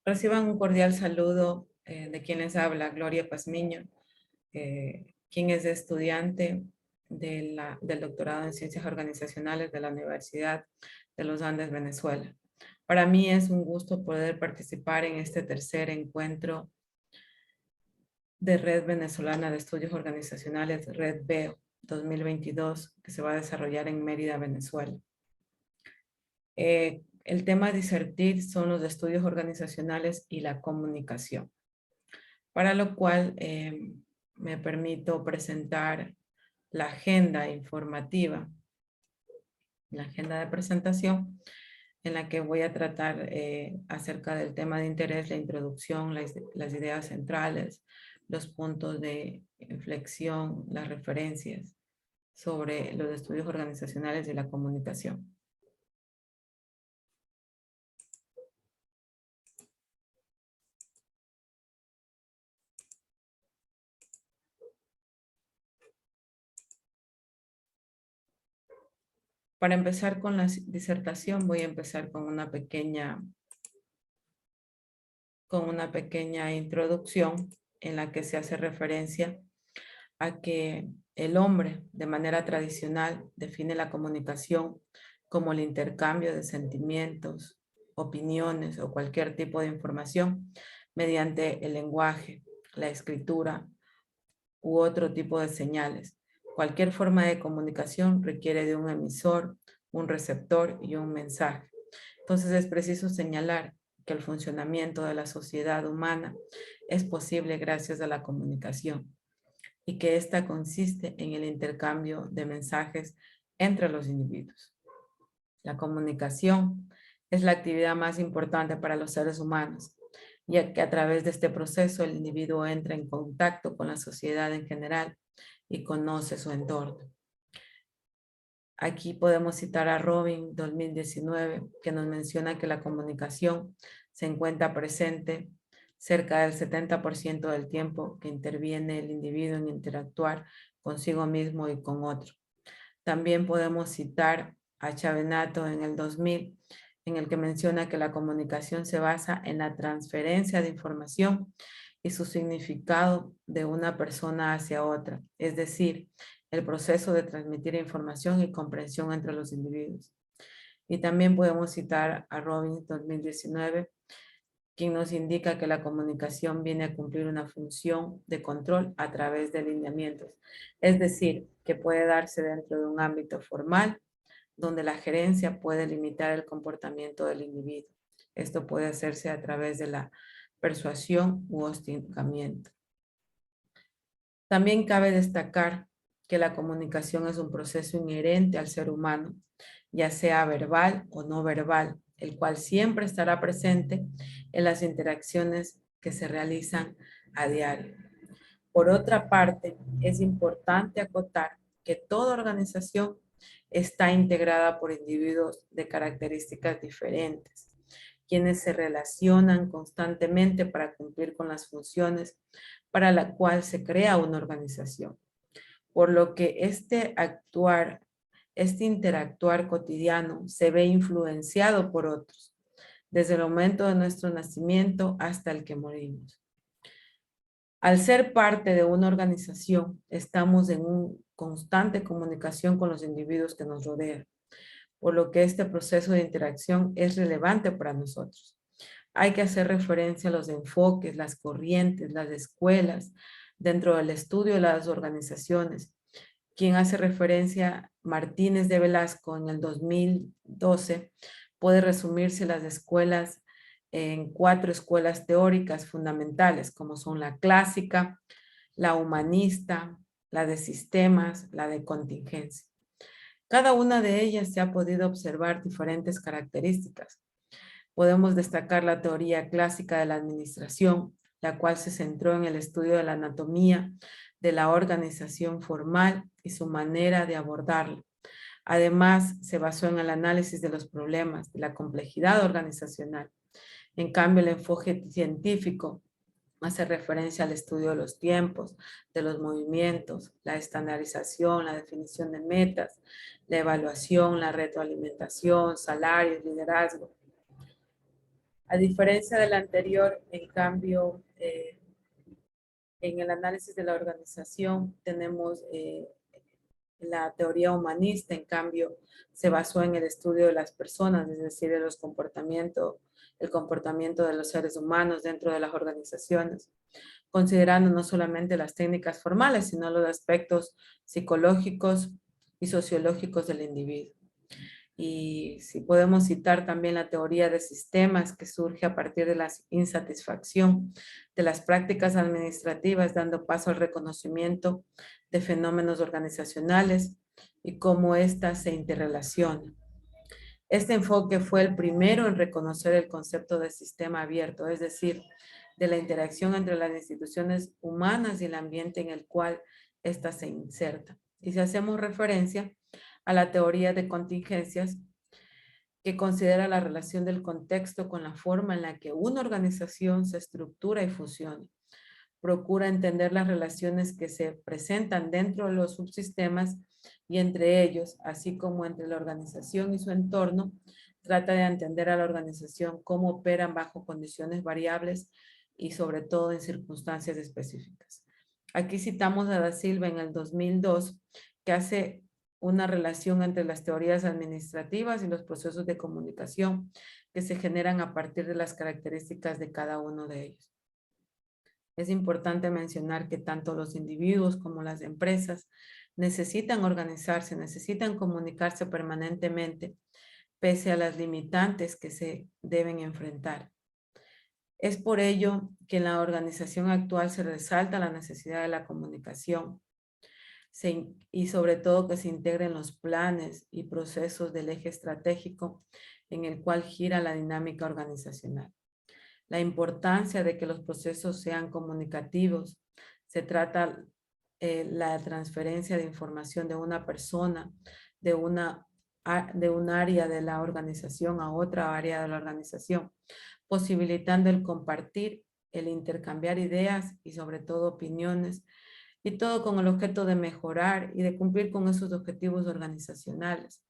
Reciban un cordial saludo de quien les habla, Gloria Pazmiño, quien es estudiante del doctorado en Ciencias Organizacionales de la Universidad de los Andes, Venezuela. Para mí es un gusto poder participar en este tercer encuentro de Red Venezolana de Estudios Organizacionales, Red VEO 2022, que se va a desarrollar en Mérida, Venezuela. El tema a disertir son los estudios organizacionales y la comunicación, para lo cual me permito presentar la agenda informativa, la agenda de presentación, en la que voy a tratar acerca del tema de interés, la introducción, las ideas centrales, los puntos de inflexión, las referencias sobre los estudios organizacionales y la comunicación. Para empezar con la disertación, voy a empezar con una pequeña introducción en la que se hace referencia a que el hombre, de manera tradicional, define la comunicación como el intercambio de sentimientos, opiniones o cualquier tipo de información mediante el lenguaje, la escritura u otro tipo de señales. Cualquier forma de comunicación requiere de un emisor, un receptor y un mensaje. Entonces es preciso señalar que el funcionamiento de la sociedad humana es posible gracias a la comunicación y que ésta consiste en el intercambio de mensajes entre los individuos. La comunicación es la actividad más importante para los seres humanos, ya que a través de este proceso el individuo entra en contacto con la sociedad en general y conoce su entorno. Aquí podemos citar a Robin 2019, que nos menciona que la comunicación se encuentra presente cerca del 70% del tiempo que interviene el individuo en interactuar consigo mismo y con otro. También podemos citar a Chavenato en el 2000, en el que menciona que la comunicación se basa en la transferencia de información y su significado de una persona hacia otra, es decir, el proceso de transmitir información y comprensión entre los individuos. Y también podemos citar a Robbins 2019, quien nos indica que la comunicación viene a cumplir una función de control a través de lineamientos, es decir, que puede darse dentro de un ámbito formal, donde la gerencia puede limitar el comportamiento del individuo. Esto puede hacerse a través de la persuasión u hostigamiento. También cabe destacar que la comunicación es un proceso inherente al ser humano, ya sea verbal o no verbal, el cual siempre estará presente en las interacciones que se realizan a diario. Por otra parte, es importante acotar que toda organización está integrada por individuos de características diferentes, quienes se relacionan constantemente para cumplir con las funciones para la cual se crea una organización. Por lo que este interactuar cotidiano se ve influenciado por otros, desde el momento de nuestro nacimiento hasta el que morimos. Al ser parte de una organización, estamos en una constante comunicación con los individuos que nos rodean, por lo que este proceso de interacción es relevante para nosotros. Hay que hacer referencia a los enfoques, las corrientes, las escuelas, dentro del estudio de las organizaciones. Quien hace referencia Martínez de Velasco en el 2012, puede resumirse las escuelas en 4 escuelas teóricas fundamentales, como son la clásica, la humanista, la de sistemas, la de contingencia. Cada una de ellas se ha podido observar diferentes características. Podemos destacar la teoría clásica de la administración, la cual se centró en el estudio de la anatomía de la organización formal y su manera de abordarla. Además, se basó en el análisis de los problemas, de la complejidad organizacional. En cambio, el enfoque científico hace referencia al estudio de los tiempos, de los movimientos, la estandarización, la definición de metas, la evaluación, la retroalimentación, salarios, liderazgo. A diferencia del anterior, en cambio, en el análisis de la organización tenemos la teoría humanista, en cambio, se basó en el estudio de las personas, es decir, de el comportamiento de los seres humanos dentro de las organizaciones, considerando no solamente las técnicas formales, sino los aspectos psicológicos y sociológicos del individuo. Y si podemos citar también la teoría de sistemas que surge a partir de la insatisfacción de las prácticas administrativas, dando paso al reconocimiento de fenómenos organizacionales y cómo éstas se interrelacionan. Este enfoque fue el primero en reconocer el concepto de sistema abierto, es decir, de la interacción entre las instituciones humanas y el ambiente en el cual éstas se insertan. Y si hacemos referencia a la teoría de contingencias, que considera la relación del contexto con la forma en la que una organización se estructura y funciona. Procura entender las relaciones que se presentan dentro de los subsistemas y entre ellos, así como entre la organización y su entorno. Trata de entender a la organización cómo operan bajo condiciones variables y sobre todo en circunstancias específicas. Aquí citamos a Da Silva en el 2002, que hace una relación entre las teorías administrativas y los procesos de comunicación que se generan a partir de las características de cada uno de ellos. Es importante mencionar que tanto los individuos como las empresas necesitan organizarse, necesitan comunicarse permanentemente, pese a las limitantes que se deben enfrentar. Es por ello que en la organización actual se resalta la necesidad de la comunicación y sobre todo que se integren los planes y procesos del eje estratégico en el cual gira la dinámica organizacional. La importancia de que los procesos sean comunicativos. Se trata la transferencia de información de una persona, de un área de la organización a otra área de la organización, posibilitando el compartir, el intercambiar ideas y sobre todo opiniones, y todo con el objeto de mejorar y de cumplir con esos objetivos organizacionales.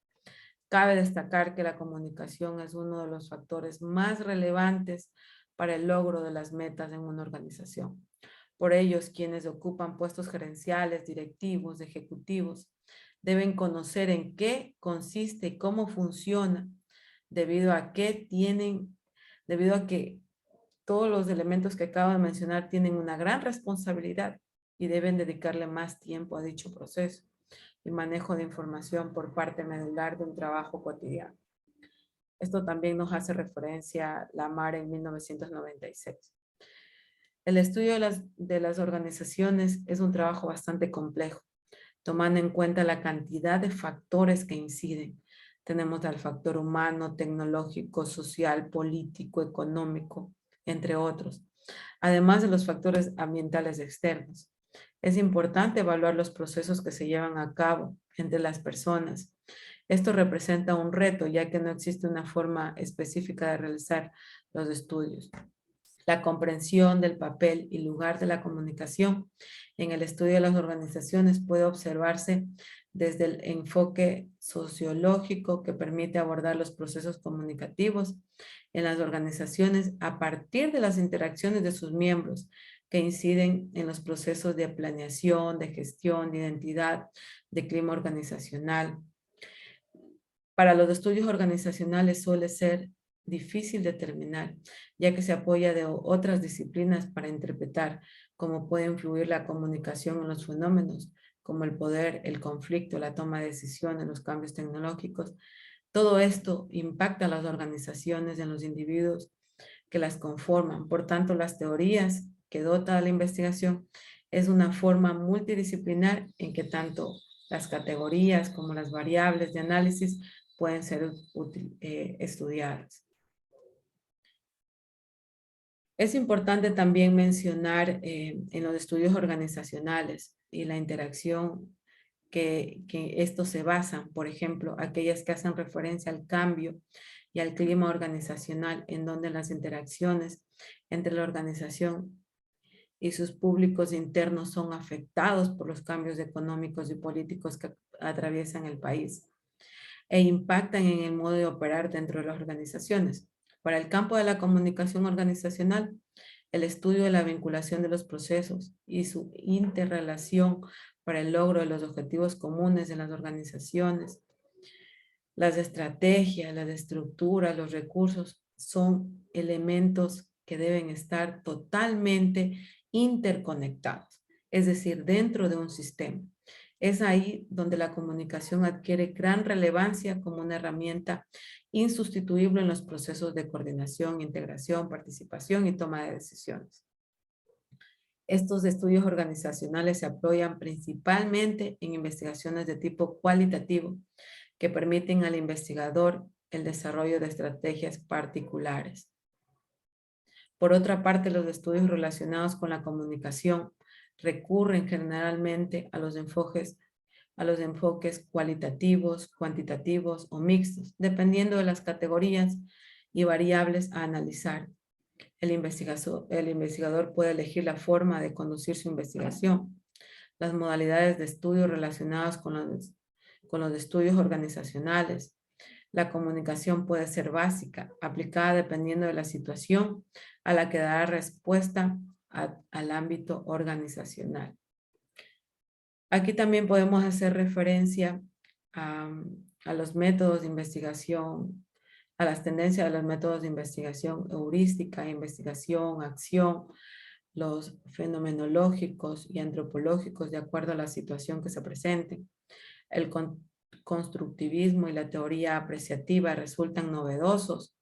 Cabe destacar que la comunicación es uno de los factores más relevantes para el logro de las metas en una organización. Por ello, quienes ocupan puestos gerenciales, directivos, ejecutivos, deben conocer en qué consiste y cómo funciona, debido a que todos los elementos que acabo de mencionar tienen una gran responsabilidad y deben dedicarle más tiempo a dicho proceso y manejo de información por parte medular de un trabajo cotidiano. Esto también nos hace referencia Lamar en 1996. El estudio de las organizaciones es un trabajo bastante complejo, tomando en cuenta la cantidad de factores que inciden. Tenemos al factor humano, tecnológico, social, político, económico, entre otros, además de los factores ambientales externos. Es importante evaluar los procesos que se llevan a cabo entre las personas. Esto representa un reto, ya que no existe una forma específica de realizar los estudios. La comprensión del papel y lugar de la comunicación en el estudio de las organizaciones puede observarse desde el enfoque sociológico que permite abordar los procesos comunicativos en las organizaciones a partir de las interacciones de sus miembros que inciden en los procesos de planeación, de gestión, de identidad, de clima organizacional. Para los estudios organizacionales suele ser difícil determinar, ya que se apoya de otras disciplinas para interpretar cómo puede influir la comunicación en los fenómenos, como el poder, el conflicto, la toma de decisiones, los cambios tecnológicos. Todo esto impacta a las organizaciones y en los individuos que las conforman. Por tanto, las teorías que dota la investigación es una forma multidisciplinar en que tanto las categorías como las variables de análisis pueden ser estudiadas. Es importante también mencionar en los estudios organizacionales y la interacción que estos se basan, por ejemplo, aquellas que hacen referencia al cambio y al clima organizacional, en donde las interacciones entre la organización y sus públicos internos son afectados por los cambios económicos y políticos que atraviesan el país e impactan en el modo de operar dentro de las organizaciones. Para el campo de la comunicación organizacional, el estudio de la vinculación de los procesos y su interrelación para el logro de los objetivos comunes de las organizaciones, las estrategias, la estructura, los recursos son elementos que deben estar totalmente interconectados, es decir, dentro de un sistema. Es ahí donde la comunicación adquiere gran relevancia como una herramienta insustituible en los procesos de coordinación, integración, participación y toma de decisiones. Estos estudios organizacionales se apoyan principalmente en investigaciones de tipo cualitativo que permiten al investigador el desarrollo de estrategias particulares. Por otra parte, los estudios relacionados con la comunicación recurren generalmente a los enfoques cualitativos, cuantitativos o mixtos, dependiendo de las categorías y variables a analizar. El investigador puede elegir la forma de conducir su investigación, las modalidades de estudio relacionadas con los estudios organizacionales. La comunicación puede ser básica, aplicada dependiendo de la situación a la que dará respuesta al ámbito organizacional. Aquí también podemos hacer referencia a los métodos de investigación, a las tendencias de los métodos de investigación heurística, investigación, acción, los fenomenológicos y antropológicos de acuerdo a la situación que se presente. El constructivismo y la teoría apreciativa resultan novedosos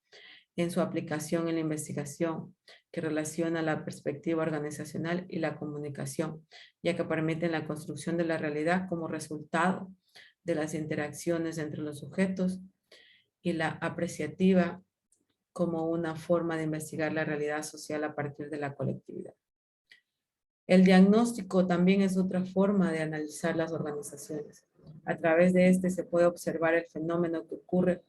en su aplicación en la investigación que relaciona la perspectiva organizacional y la comunicación, ya que permiten la construcción de la realidad como resultado de las interacciones entre los sujetos y la apreciativa como una forma de investigar la realidad social a partir de la colectividad. El diagnóstico también es otra forma de analizar las organizaciones. A través de este se puede observar el fenómeno que ocurre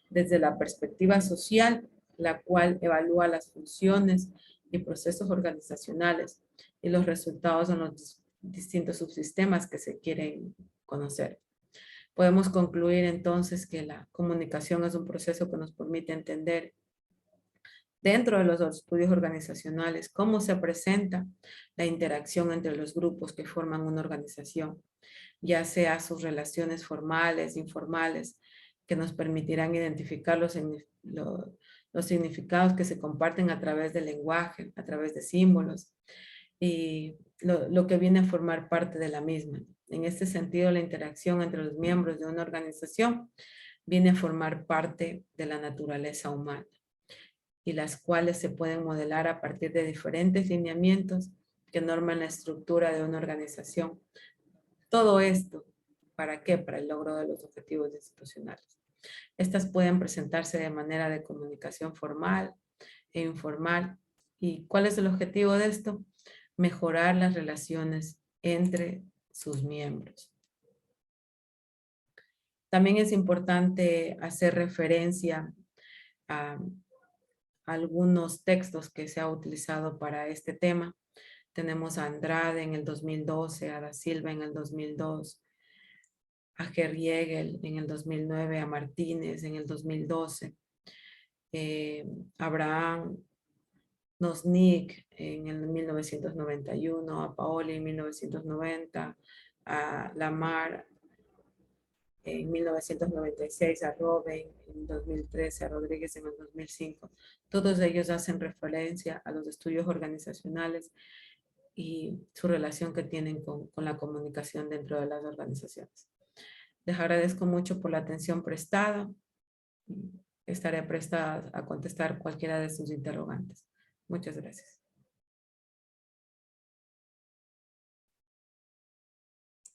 desde la perspectiva social, la cual evalúa las funciones y procesos organizacionales y los resultados en los distintos subsistemas que se quieren conocer. Podemos concluir entonces que la comunicación es un proceso que nos permite entender dentro de los estudios organizacionales cómo se presenta la interacción entre los grupos que forman una organización, ya sea sus relaciones formales, informales, que nos permitirán identificar los significados que se comparten a través del lenguaje, a través de símbolos, y lo que viene a formar parte de la misma. En este sentido, la interacción entre los miembros de una organización viene a formar parte de la naturaleza humana, y las cuales se pueden modelar a partir de diferentes lineamientos que norman la estructura de una organización. Todo esto, ¿para qué? Para el logro de los objetivos institucionales. Estas pueden presentarse de manera de comunicación formal e informal. ¿Y cuál es el objetivo de esto? Mejorar las relaciones entre sus miembros. También es importante hacer referencia a algunos textos que se ha utilizado para este tema. Tenemos a Andrade en el 2012, a Da Silva en el 2002, a Gerriegel en el 2009, a Martínez en el 2012, Abraham Nosnik en el 1991, a Paoli en 1990, a Lamar en 1996, a Robin en 2013, a Rodríguez en el 2005. Todos ellos hacen referencia a los estudios organizacionales y su relación que tienen con la comunicación dentro de las organizaciones. Les agradezco mucho por la atención prestada. Estaré prestada a contestar cualquiera de sus interrogantes. Muchas gracias.